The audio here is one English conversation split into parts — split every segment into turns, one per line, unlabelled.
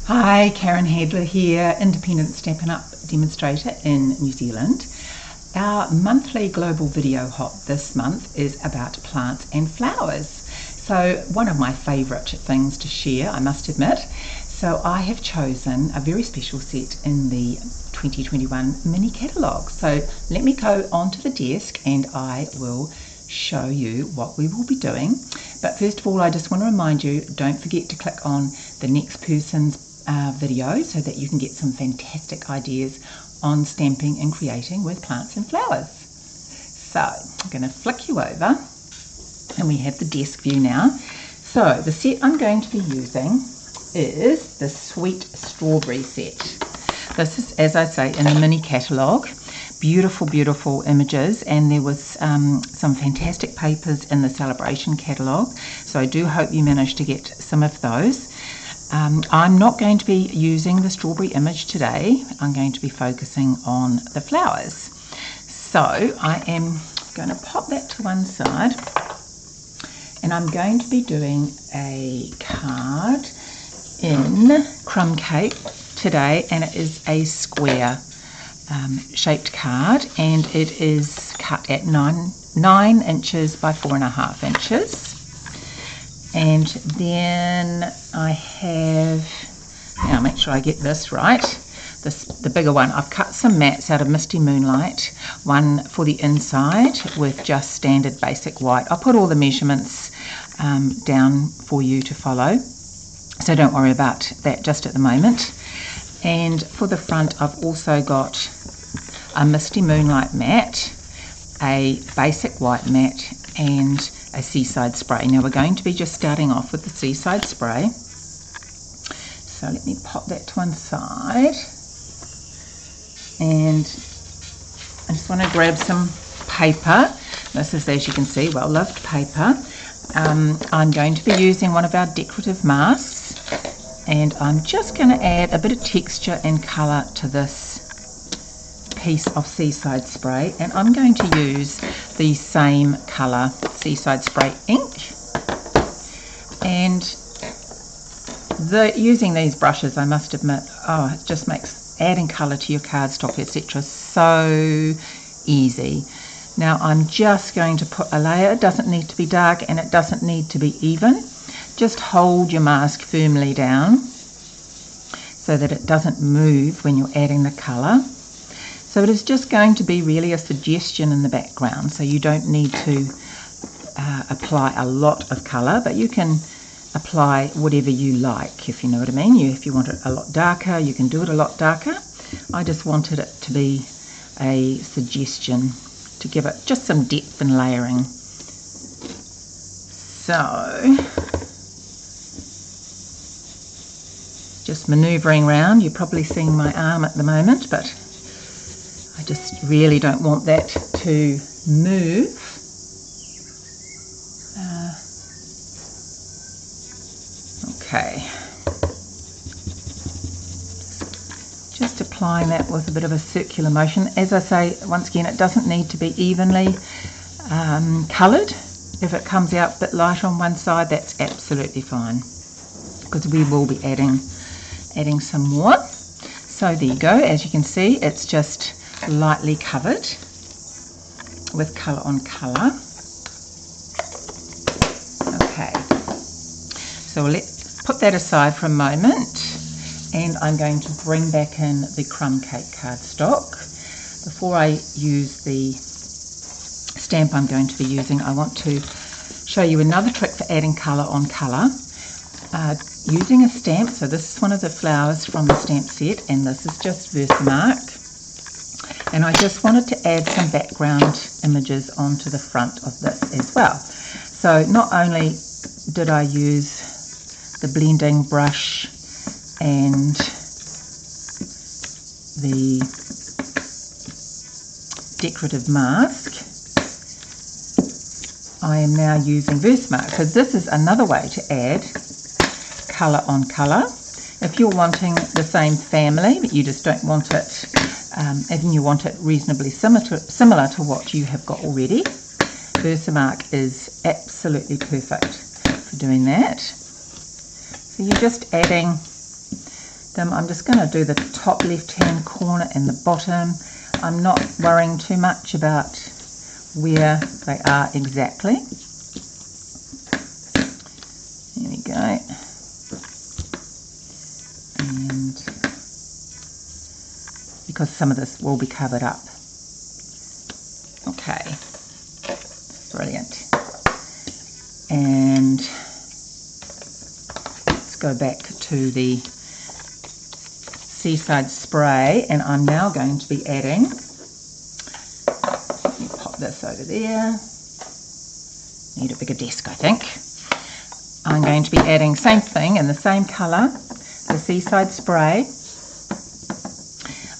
Hi, Karen Hadler here, independent Stampin' Up demonstrator in New Zealand. Our monthly global video hop this month is about plants and flowers. So one of my favourite things to share, I must admit. So I have chosen a very special set in the 2021 mini catalogue. So let me go onto the desk and I will show you what we will be doing. But first of all, I just want to remind you, don't forget to click on the next person's video so that you can get some fantastic ideas on stamping and creating with plants and flowers. So I'm going to flick you over and we have the desk view now. So the set I'm going to be using is the Sweet Strawberry set. This is, as I say, in the mini catalogue. Beautiful, beautiful images, and there was some fantastic papers in the celebration catalogue, so I do hope you managed to get some of those. I'm not going to be using the strawberry image today. I'm going to be focusing on the flowers. So I am going to pop that to one side, and I'm going to be doing a card in crumb cake today, and it is a square shaped card, and it is cut at 9 inches by 4.5 inches. And then I have, now make sure I get this right, the bigger one. I've cut some mats out of Misty Moonlight, one for the inside with just standard basic white. I'll put all the measurements down for you to follow, so don't worry about that just at the moment. And for the front, I've also got a Misty Moonlight mat, a basic white mat, and a Seaside spray. Now we're going to be just starting off with the Seaside spray. So let me pop that to one side. And I just want to grab some paper. This is, as you can see, well-loved paper. I'm going to be using one of our decorative masks, and I'm just going to add a bit of texture and colour to this piece of Seaside spray, and I'm going to use the same colour Seaside spray ink. And using these brushes, I must admit, it just makes adding colour to your cardstock, etc. so easy. Now I'm just going to put a layer. It doesn't need to be dark and it doesn't need to be even. Just hold your mask firmly down so that it doesn't move when you're adding the colour. So it is just going to be really a suggestion in the background, so you don't need to apply a lot of colour, but you can apply whatever you like, if you know what I mean. If you want it a lot darker, you can do it a lot darker. I just wanted it to be a suggestion to give it just some depth and layering. So just manoeuvring around. You're probably seeing my arm at the moment, but I just really don't want that to move. Okay. Just applying that with a bit of a circular motion. As I say, once again, it doesn't need to be evenly coloured. If it comes out a bit light on one side, that's absolutely fine, because we will be adding some more. So there you go. As you can see, it's just lightly covered with colour on colour. Okay, so let's put that aside for a moment, and I'm going to bring back in the crumb cake cardstock. Before I use the stamp I'm going to be using, I want to show you another trick for adding colour on colour. Using a stamp, so this is one of the flowers from the stamp set, and this is just Versamark. And I just wanted to add some background images onto the front of this as well. So not only did I use the blending brush and the decorative mask, I am now using Versamark, because this is another way to add colour on colour. If you're wanting the same family, but you just don't want it, and you want it reasonably similar to what you have got already, Versamark is absolutely perfect for doing that. So you're just adding them. I'm just going to do the top left-hand corner and the bottom. I'm not worrying too much about where they are exactly. There we go. And because some of this will be covered up. Okay, brilliant. And let's go back to the Seaside spray, and I'm now going to be adding, let me pop this over there, need a bigger desk I think. I'm going to be adding same thing in the same colour, the Seaside spray.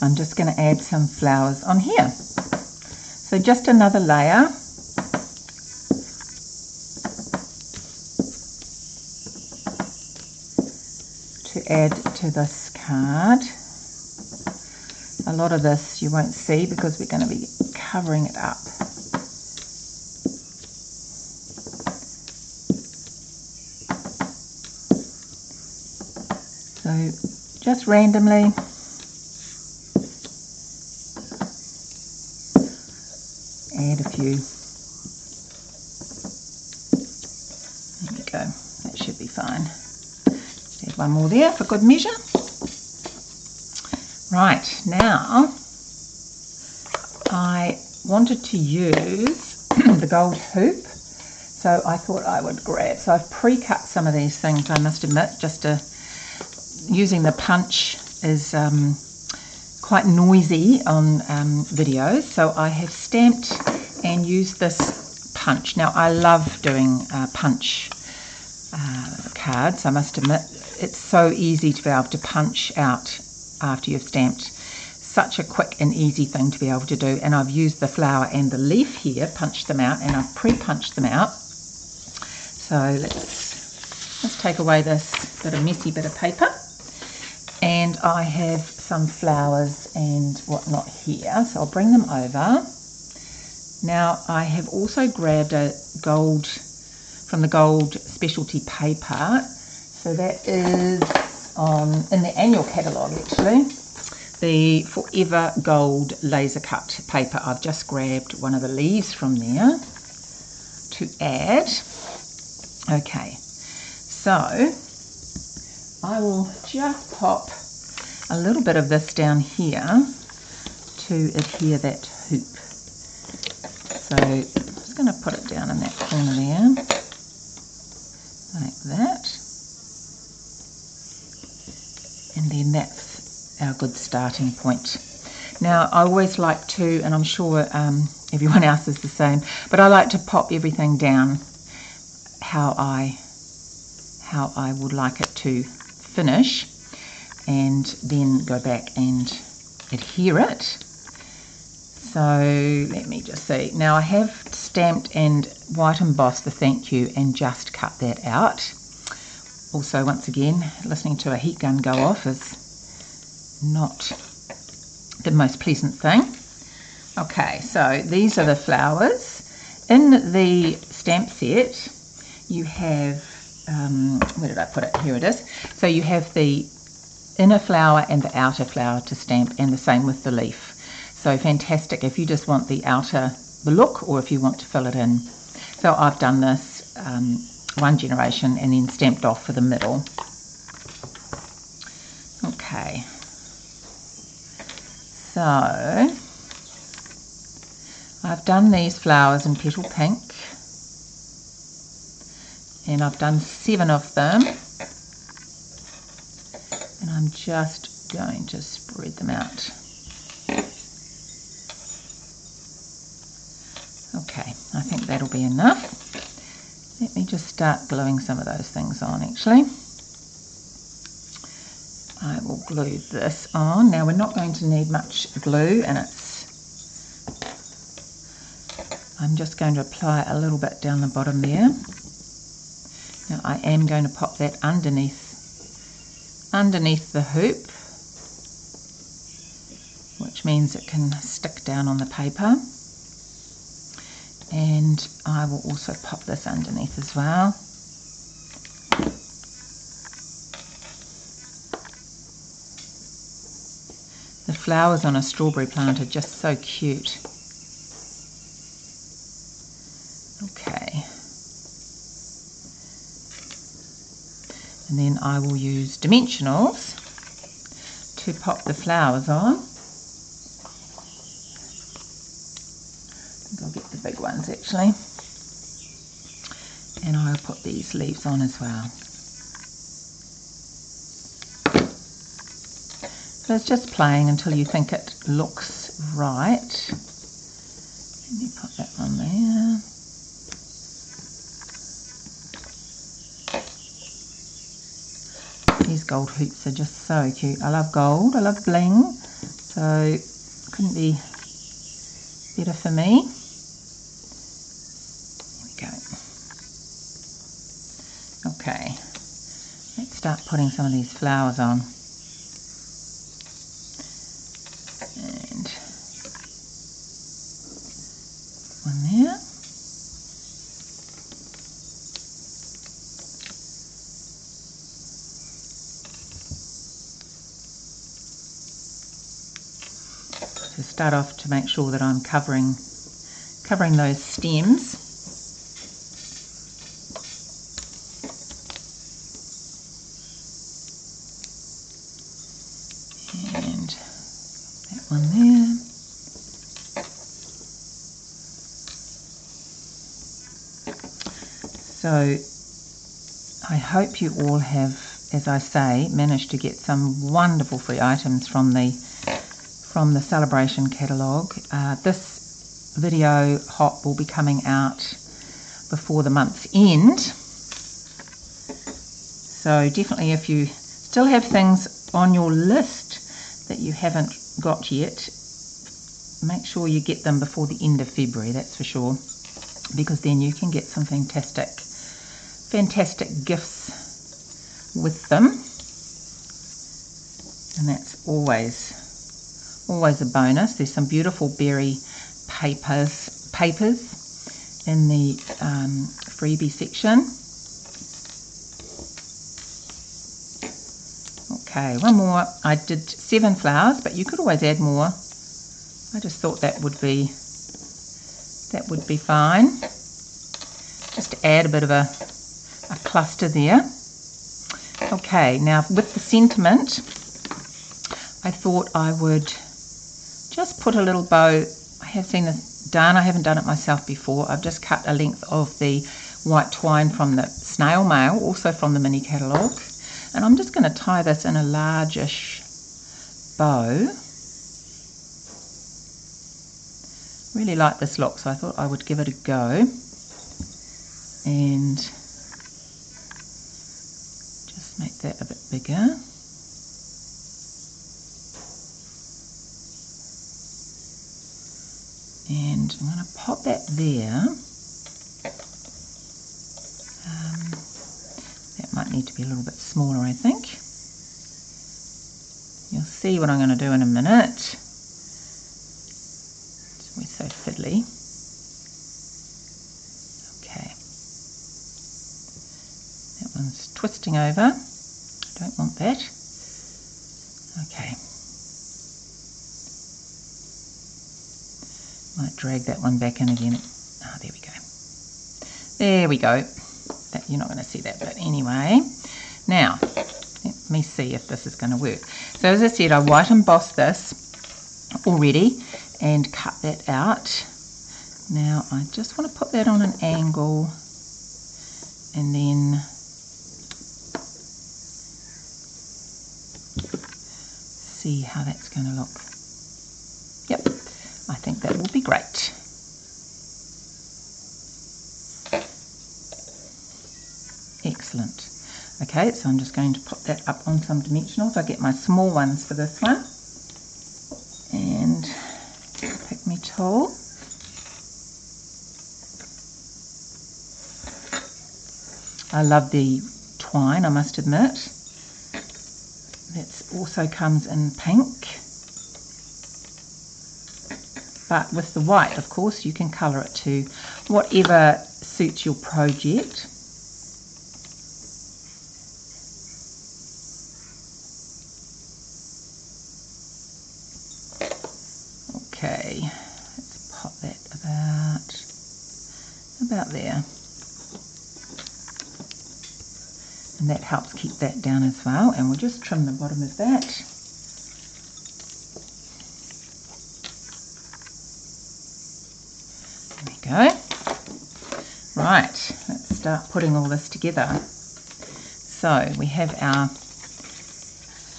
I'm just going to add some flowers on here. So just another layer. To add to this card. A lot of this you won't see because we're going to be covering it up. So just randomly add a few. There we go, that should be fine. Add one more there for good measure. Right, now I wanted to use the gold hoop, so I thought I would grab, so I've pre-cut some of these things, I must admit, just using the punch is quite noisy on videos, so I have stamped and used this punch. Now I love doing punch cards, I must admit. It's so easy to be able to punch out after you've stamped. Such a quick and easy thing to be able to do, and I've used the flower and the leaf here, punched them out, and I've pre-punched them out. So let's take away this messy bit of paper, and I have some flowers and whatnot here, so I'll bring them over. Now I have also grabbed a gold from the gold specialty paper, so that is in the annual catalogue actually, the Forever Gold laser cut paper. I've just grabbed one of the leaves from there to add. Okay, so I will just pop a little bit of this down here to adhere that hoop. So I'm just going to put it down in that corner there, like that. And then that's our good starting point. Now I always like to, and I'm sure everyone else is the same, but I like to pop everything down how I would like it to finish, and then go back and adhere it. So let me just see. Now I have stamped and white embossed the thank you and just cut that out. Also, once again, listening to a heat gun go off is not the most pleasant thing. Okay, so these are the flowers. In the stamp set, you have, where did I put it? Here it is. So you have the inner flower and the outer flower to stamp, and the same with the leaf. So fantastic if you just want the look, or if you want to fill it in. So I've done this one generation and then stamped off for the middle. Okay, so I've done these flowers in petal pink, and I've done 7 of them, and I'm just going to spread them out. Okay, I think that'll be enough. Let me just start gluing some of those things on actually. I will glue this on. Now we're not going to need much glue, and I'm just going to apply a little bit down the bottom there. Now I am going to pop that underneath the hoop, which means it can stick down on the paper. And I will also pop this underneath as well. The flowers on a strawberry plant are just so cute. Okay. And then I will use dimensionals to pop the flowers on. I think I'll get the big ones actually. And I'll put these leaves on as well. So it's just playing until you think it looks right. Let me put that one there. These gold hoops are just so cute. I love gold, I love bling, so couldn't be better for me. There we go. Okay, let's start putting some of these flowers on. And one there. To start off, to make sure that I'm covering those stems. And that one there. So I hope you all have, as I say, managed to get some wonderful free items from the celebration catalogue. This video hop will be coming out before the month's end. So definitely, if you still have things on your list that you haven't got yet, make sure you get them before the end of February, that's for sure, because then you can get some fantastic gifts with them, and that's always a bonus. There's some beautiful berry papers in the freebie section. Okay, one more. I did 7 flowers, but you could always add more. I just thought that would be fine, just to add a bit of a cluster there. Okay, now with the sentiment, I thought I would just put a little bow. I have seen this done. I haven't done it myself before. I've just cut a length of the white twine from the snail mail, also from the mini catalogue, and I'm just going to tie this in a largish bow. Really like this look, so I thought I would give it a go and just make that a bit bigger. And I'm going to pop that there. That might need to be a little bit smaller, I think. You'll see what I'm going to do in a minute. It's always so fiddly. Okay. That one's twisting over. Don't want that. Okay. Might drag that one back in again. Ah, there we go. There we go. That, you're not going to see that, but anyway. Now, let me see if this is going to work. So as I said, I white embossed this already and cut that out. Now I just want to put that on an angle and then see how that's going to look. Yep. I think that will be great. Excellent. Okay, so I'm just going to put that up on some dimensionals. I get my small ones for this one. And pick my tool. I love the twine, I must admit. That also comes in pink. But with the white, of course, you can colour it to whatever suits your project. Okay, let's pop that about there. And that helps keep that down as well. And we'll just trim the bottom of that. There we go. Right, let's start putting all this together. So we have our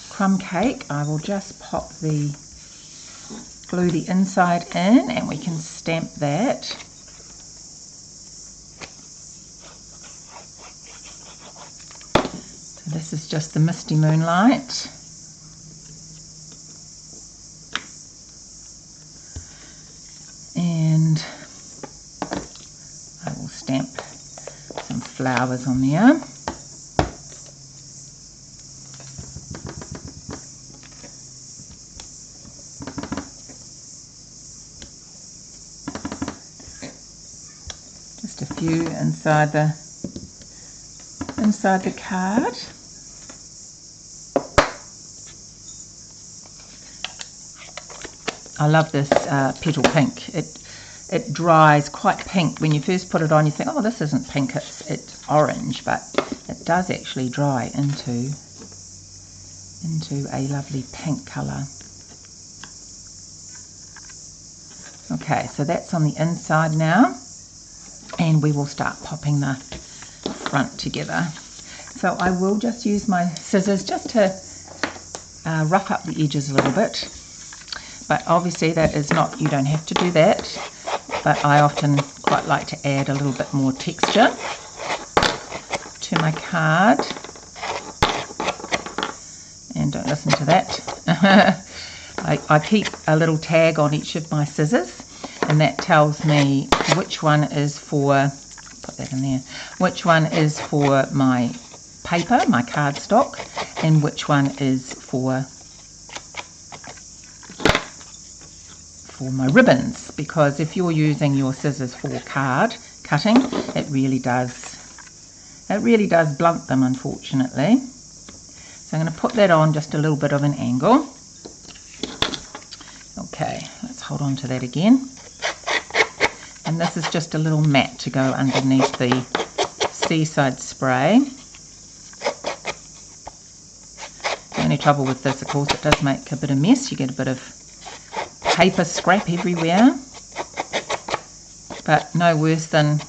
crumb cake. I will just glue the inside in, and we can stamp that. So this is just the Misty Moonlight. And I will stamp some flowers on there. Just a few inside the card. I love this petal pink. It dries quite pink. When you first put it on, you think, oh, this isn't pink, it's orange, but it does actually dry into a lovely pink colour. Okay, so that's on the inside now, and we will start popping the front together. So I will just use my scissors just to rough up the edges a little bit, but obviously that is not, you don't have to do that, but I often quite like to add a little bit more texture to my card. And don't listen to that. I keep a little tag on each of my scissors, and that tells me which one is for, put that in there, which one is for my paper, my cardstock, and which one is for my ribbons, because if you're using your scissors for card cutting, it really does blunt them, unfortunately. So I'm going to put that on just a little bit of an angle. Okay, let's hold on to that again. And this is just a little mat to go underneath the seaside spray. The only trouble with this, of course, it does make a bit of mess. You get a bit of paper scrap everywhere, but no worse than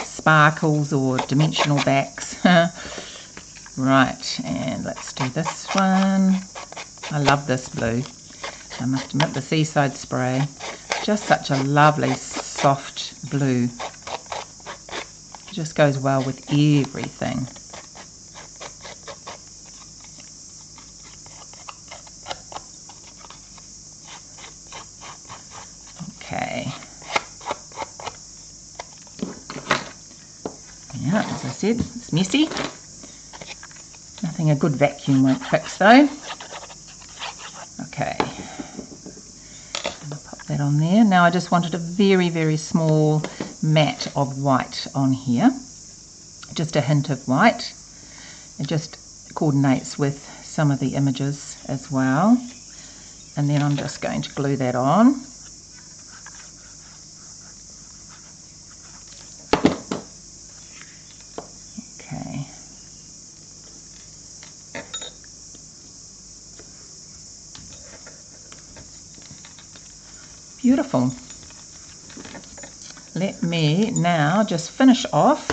sparkles or dimensional backs. Right, and let's do this one. I love this blue. I must admit, the seaside spray, just such a lovely soft blue. It just goes well with everything. Okay. Yeah, as I said, it's messy. Nothing a good vacuum won't fix though. Okay. I'll pop that on there. Now I just wanted a very, very small mat of white on here. Just a hint of white. It just coordinates with some of the images as well. And then I'm just going to glue that on. Beautiful. Let me now just finish off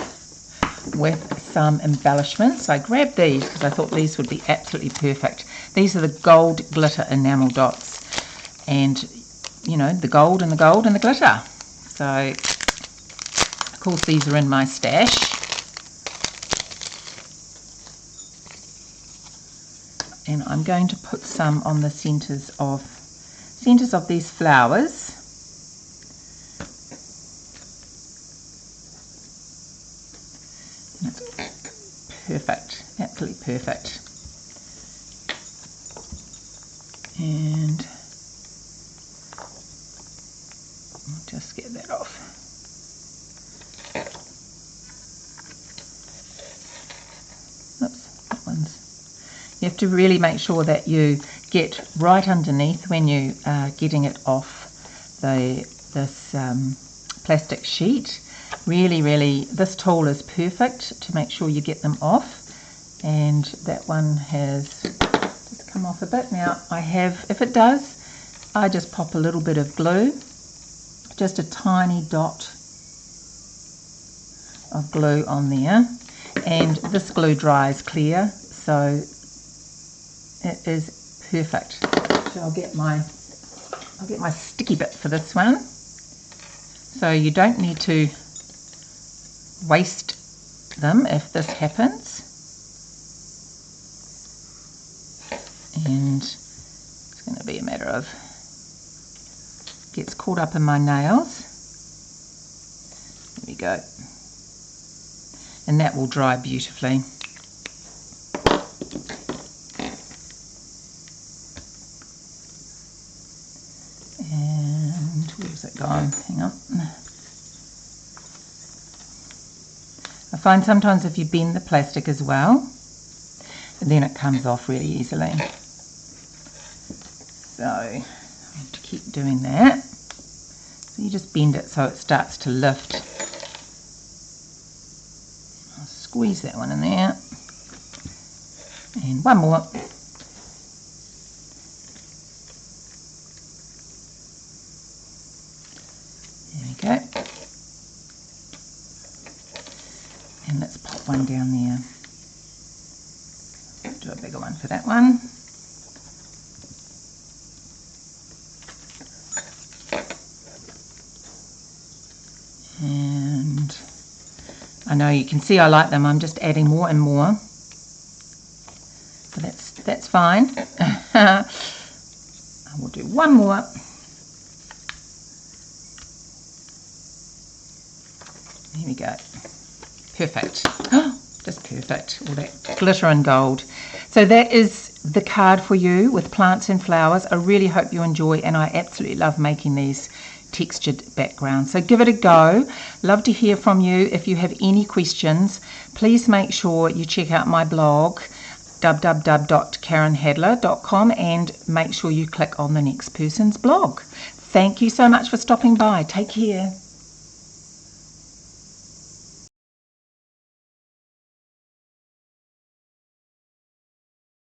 with some embellishments. I grabbed these because I thought these would be absolutely perfect. These are the gold glitter enamel dots, and you know, the gold and the gold and the glitter. So of course these are in my stash. And I'm going to put some on the centers of these flowers. Perfect, absolutely perfect. And I'll just get that off. Oops, that one's. You have to really make sure that you get right underneath when you are getting it off this plastic sheet. Really, this tool is perfect to make sure you get them off. And that one has just come off a bit. Now I have, if it does, I just pop a little bit of glue, just a tiny dot of glue on there, and this glue dries clear, so it is perfect. So I'll get my sticky bit for this one. So you don't need to waste them if this happens. And it's going to be a matter of, gets caught up in my nails. There we go. And that will dry beautifully. And where's it gone? Hang on. I find sometimes if you bend the plastic as well, then it comes off really easily. So I have to keep doing that. So you just bend it so it starts to lift. I'll squeeze that one in there. And one more. There we go. And let's pop one down there. Do a bigger one for that one. And I know you can see I like them. I'm just adding more and more. So that's fine. I will do one more. There we go. Perfect. Just perfect. All that glitter and gold. So that is the card for you with plants and flowers. I really hope you enjoy, and I absolutely love making these textured backgrounds. So give it a go. Love to hear from you. If you have any questions, please make sure you check out my blog www.karenhadler.com and make sure you click on the next person's blog. Thank you so much for stopping by. Take care.